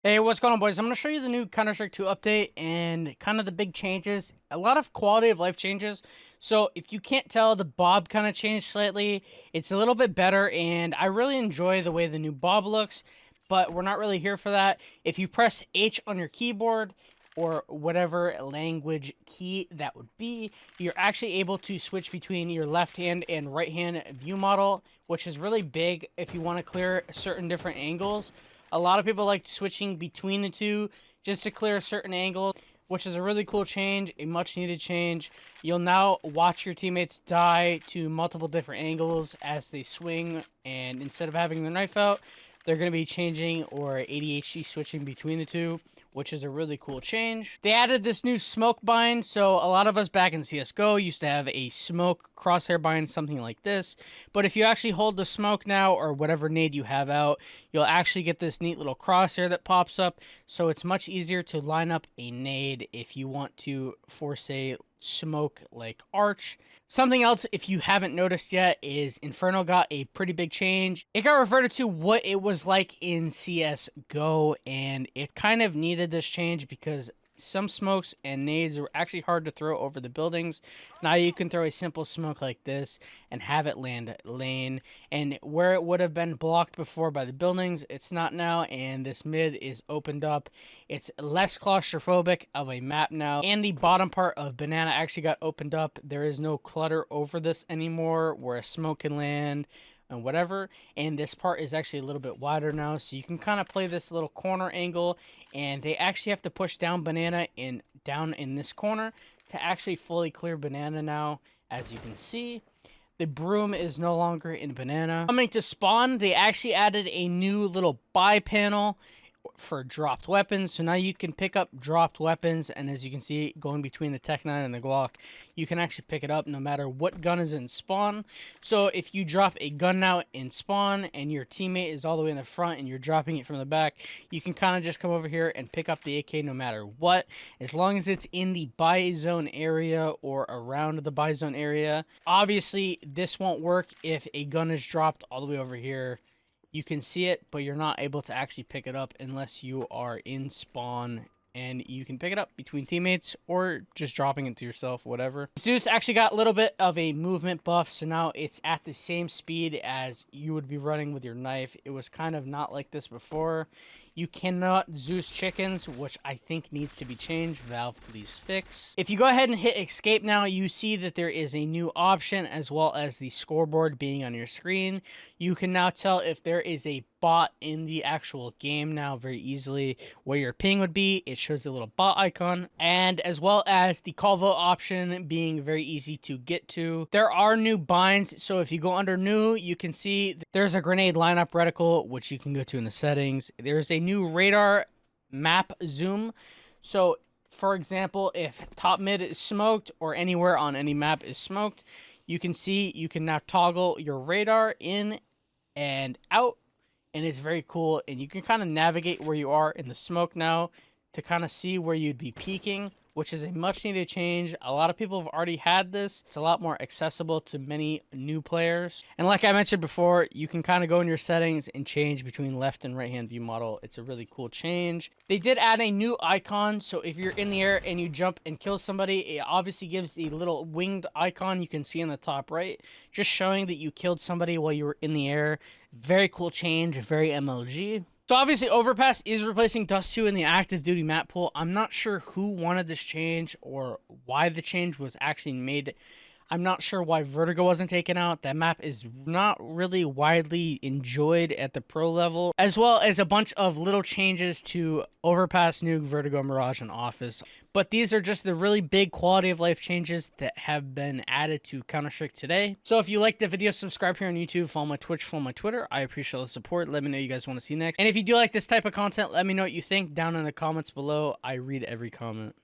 Hey, what's going on, boys? I'm going to show you the new Counter-Strike 2 update and kind of the big changes. A lot of quality of life changes. So if you can't tell, the Bob kind of changed slightly. It's a little bit better, and I really enjoy the way the new Bob looks, but we're not really here for that. If you press H on your keyboard, or whatever language key that would be, you're actually able to switch between your left hand and right hand view model, which is really big if you want to clear certain different angles. A lot of people like switching between the two just to clear a certain angle, which is a really cool change, a much needed change. You'll now watch your teammates die to multiple different angles as they swing, and instead of having their knife out, they're going to be changing or ADHD switching between the two, which is a really cool change. They added this new smoke bind, so a lot of us back in CSGO used to have a smoke crosshair bind, something like this. But if you actually hold the smoke now, or whatever nade you have out, you'll actually get this neat little crosshair that pops up, so it's much easier to line up a nade if you want to force a smoke like arch. Something else, if you haven't noticed yet, is Inferno got a pretty big change. It got reverted to what it was like in CSGO, and it kind of needed this change because some smokes and nades were actually hard to throw over the buildings. Now you can throw a simple smoke like this and have it land lane, and where it would have been blocked before by the buildings, it's not now, and this mid is opened up. It's less claustrophobic of a map now, and the bottom part of Banana actually got opened up. There is no clutter over this anymore where a smoke can land and whatever, and this part is actually a little bit wider now, so you can kind of play this little corner angle, and they actually have to push down Banana in down in this corner to actually fully clear Banana now. As you can see, the broom is no longer in Banana. Coming to spawn, they actually added a new little buy panel for dropped weapons, so now you can pick up dropped weapons, and as you can see, going between the Tech 9 and the Glock, you can actually pick it up no matter what gun is in spawn. So if you drop a gun now in spawn and your teammate is all the way in the front and you're dropping it from the back, you can kind of just come over here and pick up the AK no matter what, as long as it's in the buy zone area or around the buy zone area. Obviously this won't work if a gun is dropped all the way over here. You can see it, but you're not able to actually pick it up unless you are in spawn, and you can pick it up between teammates or just dropping it to yourself, whatever. Zeus actually got a little bit of a movement buff, so now it's at the same speed as you would be running with your knife. It was kind of not like this before. You cannot Zeus chickens, which I think needs to be changed. Valve, please fix. If you go ahead and hit escape now, you see that there is a new option as well as the scoreboard being on your screen. You can now tell if there is a bot in the actual game now very easily. Where your ping would be, it shows the little bot icon, and as well as the call vote option being very easy to get to. There are new binds, so if you go under new, you can see there's a grenade lineup reticle, which you can go to in the settings. There's a new radar map zoom. So for example, if top mid is smoked or anywhere on any map is smoked, you can see you can now toggle your radar in and out, and it's very cool, and you can kind of navigate where you are in the smoke now to kind of see where you'd be peeking, which is a much needed change. A lot of people have already had this. It's a lot more accessible to many new players. And like I mentioned before, you can kind of go in your settings and change between left and right hand view model. It's a really cool change. They did add a new icon, so if you're in the air and you jump and kill somebody, it obviously gives the little winged icon you can see in the top right, just showing that you killed somebody while you were in the air. Very cool change, very MLG. So obviously Overpass is replacing Dust 2 in the active duty map pool. I'm not sure who wanted this change or why the change was actually made. I'm not sure why Vertigo wasn't taken out. That map is not really widely enjoyed at the pro level, as well as a bunch of little changes to Overpass, Nuke, Vertigo, Mirage, and Office. But these are just the really big quality of life changes that have been added to Counter-Strike today. So if you liked the video, subscribe here on YouTube, follow my Twitch, follow my Twitter. I appreciate all the support. Let me know what you guys want to see next. And if you do like this type of content, let me know what you think down in the comments below. I read every comment.